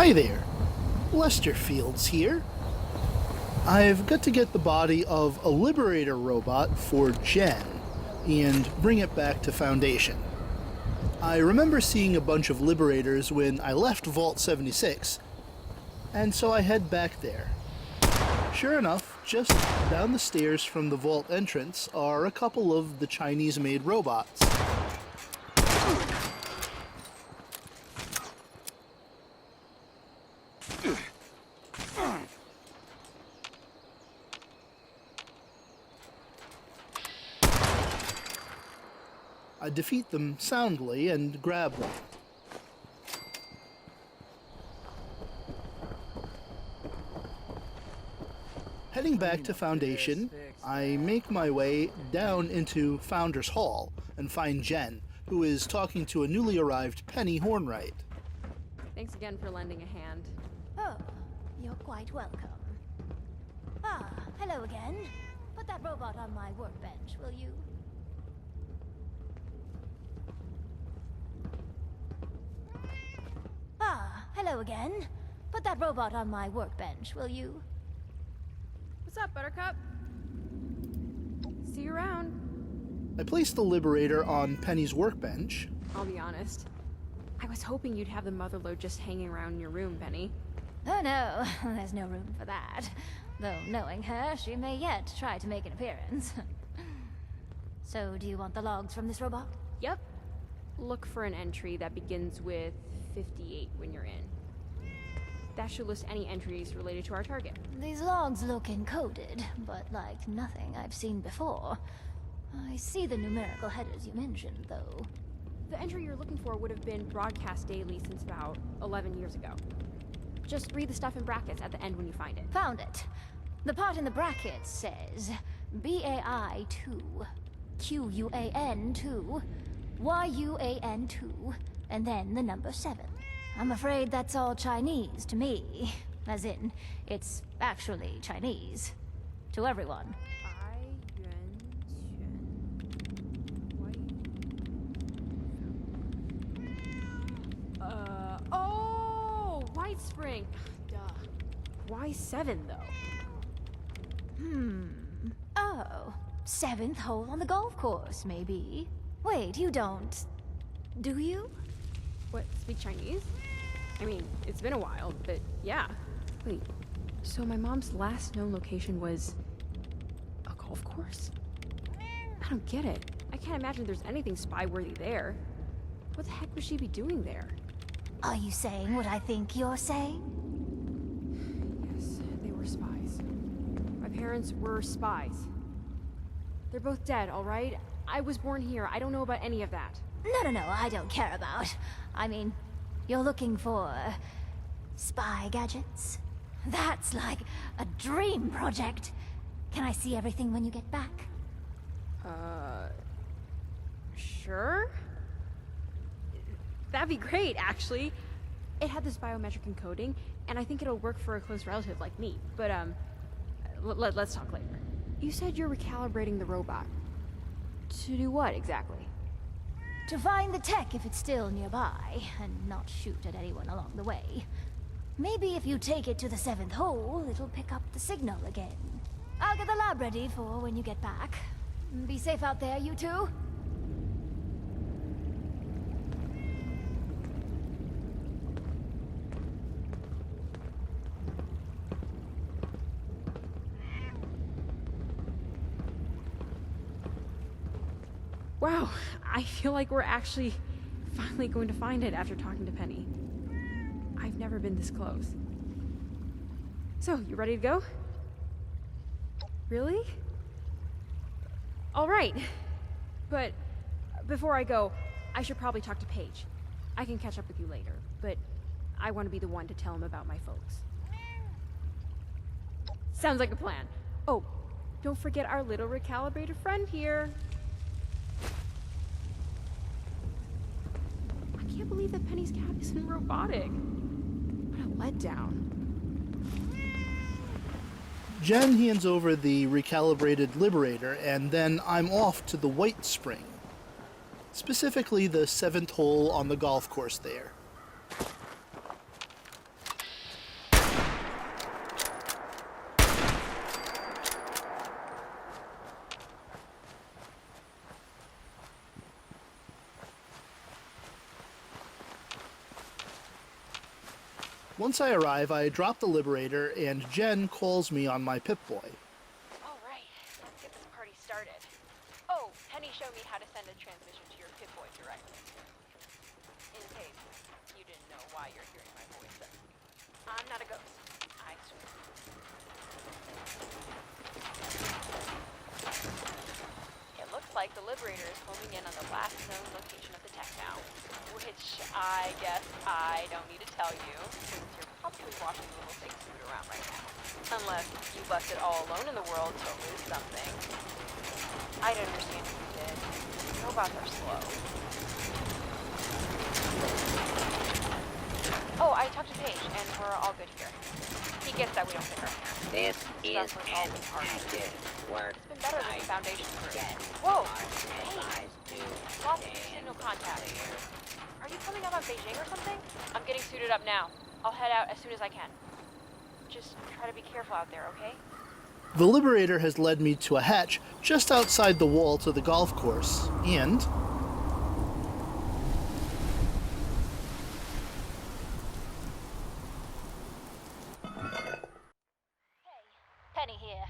Hi there, Lester Fields here. I've got to get the body of a Liberator robot for Jen and bring it back to Foundation. I remember seeing a bunch of Liberators when I left Vault 76, and so I head back there. Sure enough, just down the stairs from the vault entrance are a couple of the Chinese-made robots. I defeat them soundly and grab one. Heading back to Foundation, I make my way down into Founders Hall and find Jen, who is talking to a newly arrived Penny Hornwright. Thanks again for lending a hand. Oh, you're quite welcome. Ah, hello again. Put that robot on my workbench, will you? Ah, hello again. Put that robot on my workbench, will you? What's up, Buttercup? See you around. I place the Liberator on Penny's workbench. I'll be honest. I was hoping you'd have the motherlode just hanging around in your room, Penny. Oh no, there's no room for that. Though knowing her, she may yet try to make an appearance. So, do you want the logs from this robot? Yep. Look for an entry that begins with 58 when you're in. That should list any entries related to our target. These logs look encoded, but like nothing I've seen before. I see the numerical headers you mentioned, though. The entry you're looking for would have been broadcast daily since about 11 years ago. Just read the stuff in brackets at the end when you find it. Found it. The part in the brackets says BAI 2, QUAN 2, YUAN 2, and then the number 7. I'm afraid that's all Chinese to me. As in, it's actually Chinese. To everyone. White Spring. Duh. Why 7 though? Oh, 7th hole on the golf course, maybe. Wait, you don't... do you? What, speak Chinese? I mean, it's been a while, but yeah. Wait, so my mom's last known location was... a golf course? I don't get it. I can't imagine there's anything spy-worthy there. What the heck would she be doing there? Are you saying what I think you're saying? Yes, they were spies. My parents were spies. They're both dead, all right? I was born here. I don't know about any of that. No, I don't care about. I mean, you're looking for... spy gadgets? That's like a dream project. Can I see everything when you get back? Sure? That'd be great, actually. It had this biometric encoding, and I think it'll work for a close relative like me. But, let's talk later. You said you're recalibrating the robot. To do what, exactly? To find the tech if it's still nearby, and not shoot at anyone along the way. Maybe if you take it to the 7th hole, it'll pick up the signal again. I'll get the lab ready for when you get back. Be safe out there, you two. Wow, I feel like we're actually finally going to find it after talking to Penny. I've never been this close. So, you ready to go? Really? All right. But before I go, I should probably talk to Paige. I can catch up with you later, but I want to be the one to tell him about my folks. Sounds like a plan. Oh, don't forget our little recalibrated friend here. I can't believe that Penny's cat isn't robotic. What a letdown. Jen hands over the recalibrated Liberator, and then I'm off to the White Spring. Specifically the 7th hole on the golf course there. Once I arrive, I drop the Liberator, and Jen calls me on my Pip-Boy. All right, let's get this party started. Oh, Penny showed me how to send a transmission to your Pip-Boy directly. In case you didn't know why you're hearing my voice. I'm not a ghost, I swear. It looks like the Liberator is homing in on the last known location of the tech now, which I guess I don't need to tell you, since you're probably watching the little thing scoot around right now. Unless you left it all alone in the world to lose something. I'd understand if you did. Robots are slow. Oh, I talked to Paige, and we're all good here. He gets that we don't pick our parents. This is Stuff was an always hard. active work It's been better than the site. Foundation crew. Get Whoa! our Hey! allies to Lost stand signal contact. clear. Are you coming out on Beijing or something? I'm getting suited up now. I'll head out as soon as I can. Just try to be careful out there, okay? The Liberator has led me to a hatch just outside the wall to the golf course, and Hey, Penny here.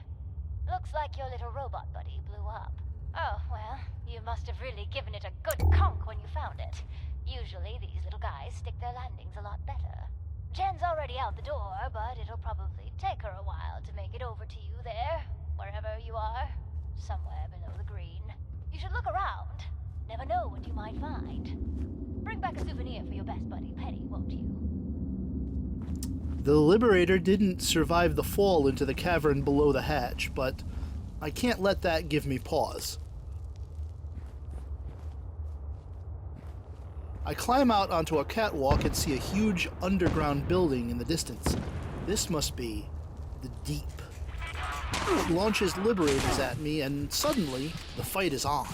Looks like your little robot buddy blew up. Oh, well, you must have really given it a good conk when you found it. Usually these little guys stick their landings a lot better. Jen's already out the door, but it'll probably take her a while to make it over to you there, wherever you are. Somewhere below the green. You should look around. Never know what you might find. Bring back a souvenir for your best buddy, Penny, won't you? the Liberator didn't survive the fall into the cavern below the hatch, but I can't let that give me pause. I climb out onto a catwalk and see a huge underground building in the distance. This must be the Deep. It launches Liberators at me, and suddenly, the fight is on.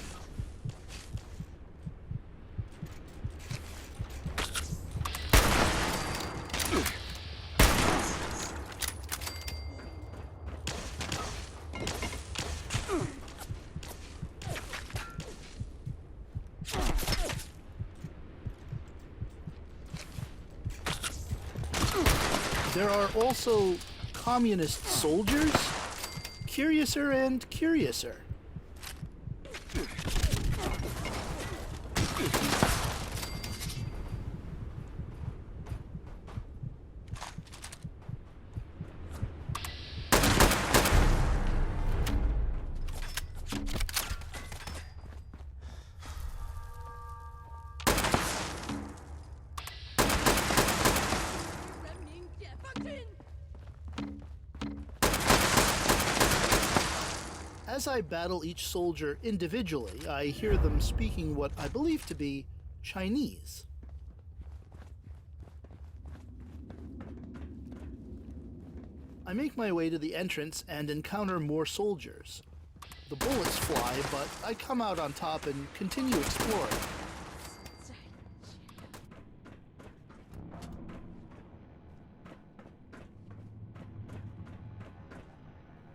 There are also communist soldiers, curiouser and curiouser. As I battle each soldier individually, I hear them speaking what I believe to be Chinese. I make my way to the entrance and encounter more soldiers. The bullets fly, but I come out on top and continue exploring.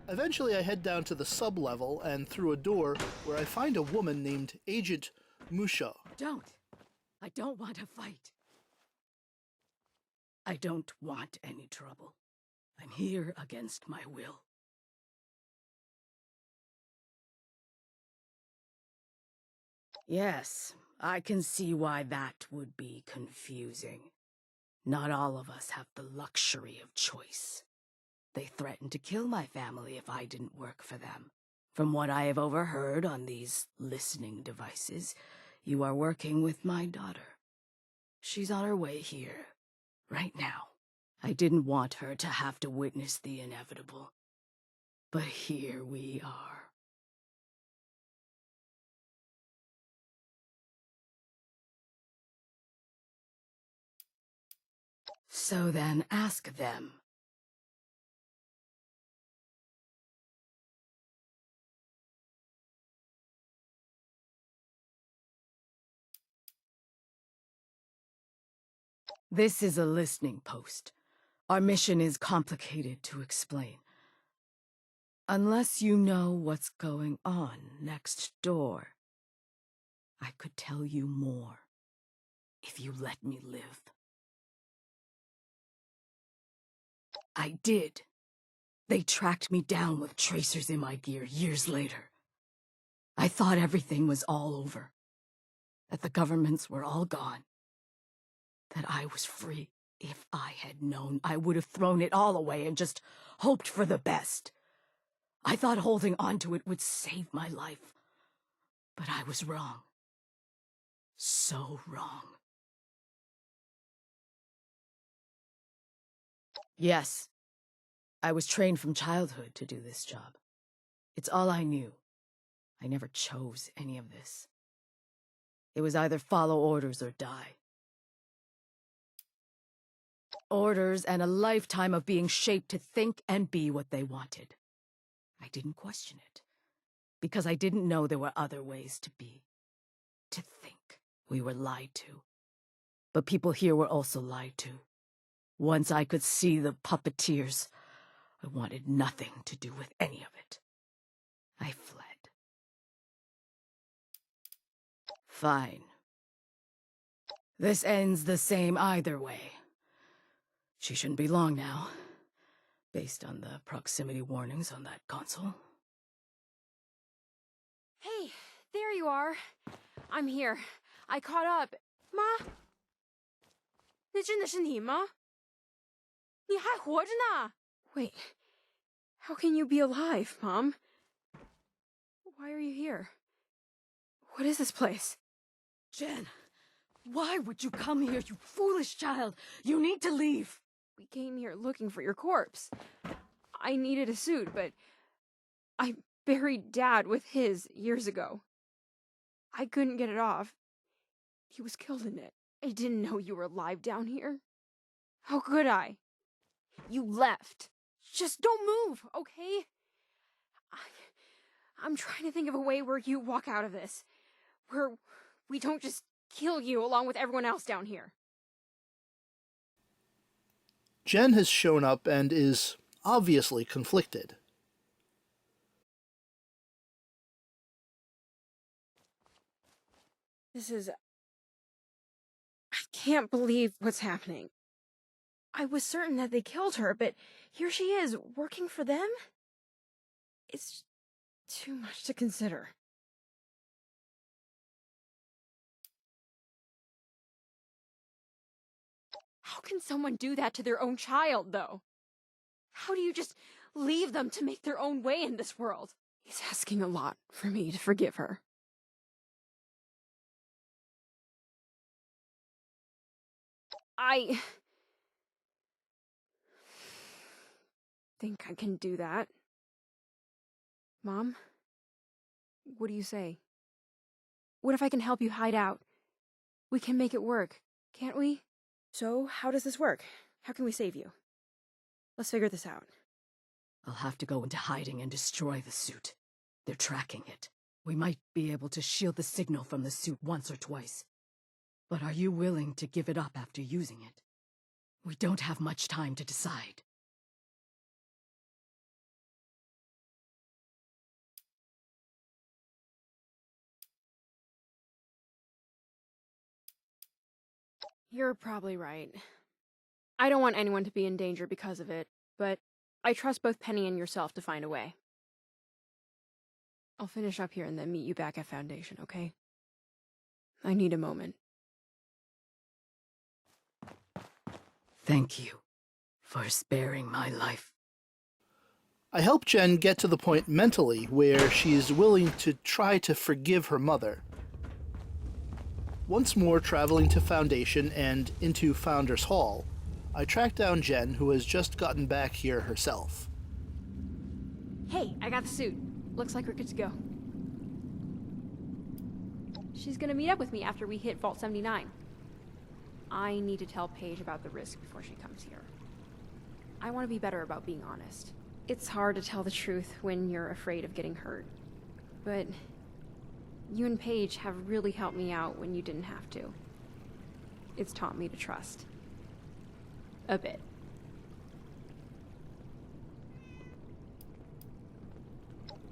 Eventually, I head down to the sub-level and through a door where I find a woman named Agent Musha. Don't. I don't want to fight. I don't want any trouble. I'm here against my will. Yes, I can see why that would be confusing. Not all of us have the luxury of choice. They threatened to kill my family if I didn't work for them. From what I have overheard on these listening devices, you are working with my daughter. She's on her way here, right now. I didn't want her to have to witness the inevitable. But here we are. So then ask them. This is a listening post. Our mission is complicated to explain. Unless you know what's going on next door, I could tell you more if you let me live. I did. They tracked me down with tracers in my gear years later. I thought everything was all over. That the governments were all gone. That I was free. If I had known, I would have thrown it all away and just hoped for the best. I thought holding on to it would save my life. But I was wrong. So wrong. Yes, I was trained from childhood to do this job. It's all I knew. I never chose any of this. It was either follow orders or die. Orders and a lifetime of being shaped to think and be what they wanted. I didn't question it, because I didn't know there were other ways to be. To think. We were lied to. But people here were also lied to. Once I could see the puppeteers, I wanted nothing to do with any of it. I fled. Fine. This ends the same either way. She shouldn't be long now, based on the proximity warnings on that console. Hey, there you are. I'm here. I caught up. 妈，那真的是你吗？你还活着呢？ Wait, how can you be alive, Mom? Why are you here? What is this place? Jen, why would you come here, you foolish child? You need to leave. We came here looking for your corpse. I needed a suit, but I buried Dad with his years ago. I couldn't get it off. He was killed in it. I didn't know you were alive down here. How could I? You left. Just don't move, okay? I'm trying to think of a way where you walk out of this. Where we don't just kill you along with everyone else down here. Jen has shown up and is obviously conflicted. I can't believe what's happening. I was certain that they killed her, but here she is, working for them? It's too much to consider. How can someone do that to their own child, though? How do you just leave them to make their own way in this world? He's asking a lot for me to forgive her. I think I can do that. Mom? What do you say? What if I can help you hide out? We can make it work, can't we? So, how does this work? How can we save you? Let's figure this out. I'll have to go into hiding and destroy the suit. They're tracking it. We might be able to shield the signal from the suit once or twice. But are you willing to give it up after using it? We don't have much time to decide. You're probably right. I don't want anyone to be in danger because of it, but I trust both Penny and yourself to find a way. I'll finish up here and then meet you back at Foundation, okay? I need a moment. Thank you for sparing my life. I help Jen get to the point mentally where she's willing to try to forgive her mother. Once more traveling to Foundation and into Founders Hall, I track down Jen, who has just gotten back here herself. Hey, I got the suit. Looks like we're good to go. She's gonna meet up with me after we hit Vault 79. I need to tell Paige about the risk before she comes here. I want to be better about being honest. It's hard to tell the truth when you're afraid of getting hurt. But you and Paige have really helped me out when you didn't have to. It's taught me to trust. A bit.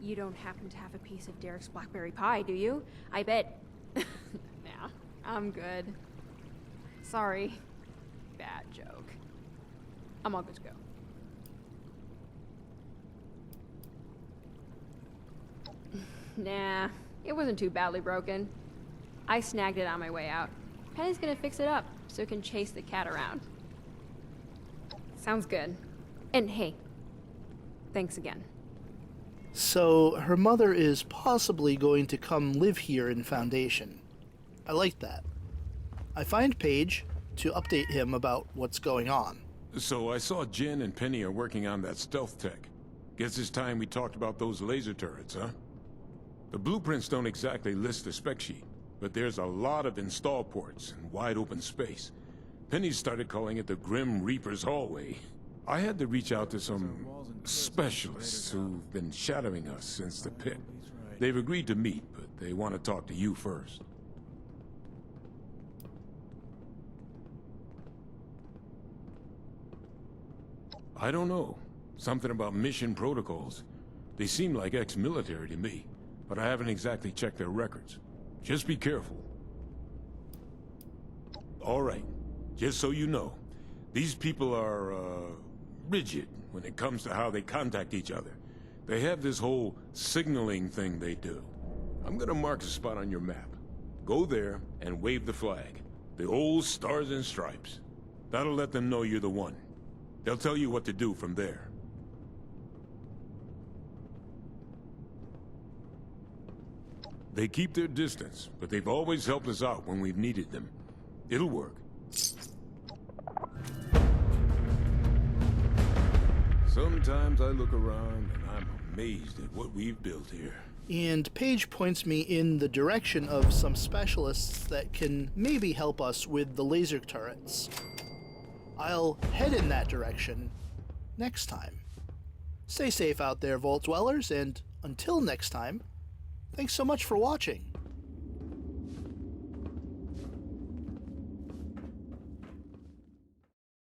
You don't happen to have a piece of Derek's blackberry pie, do you? I bet... Nah, I'm good. Sorry. Bad joke. I'm all good to go. Nah, it wasn't too badly broken. I snagged it on my way out. Penny's gonna fix it up so it can chase the cat around. Sounds good. And hey, thanks again. So, her mother is possibly going to come live here in Foundation. I like that. I find Paige to update him about what's going on. So I saw Jen and Penny are working on that stealth tech. Guess it's time we talked about those laser turrets, huh? The blueprints don't exactly list the spec sheet, but there's a lot of install ports and wide open space. Penny started calling it the Grim Reaper's Hallway. I had to reach out to some specialists who've been shadowing us since the pit. They've agreed to meet, but they want to talk to you first. I don't know. Something about mission protocols. They seem like ex-military to me, but I haven't exactly checked their records. Just be careful. All right. Just so you know, these people are, rigid when it comes to how they contact each other. They have this whole signaling thing they do. I'm gonna mark a spot on your map. Go there and wave the flag. The old stars and stripes. That'll let them know you're the one. They'll tell you what to do from there. They keep their distance, but they've always helped us out when we've needed them. It'll work. Sometimes I look around and I'm amazed at what we've built here. And Paige points me in the direction of some specialists that can maybe help us with the laser turrets. I'll head in that direction next time. Stay safe out there, Vault Dwellers, and until next time, thanks so much for watching.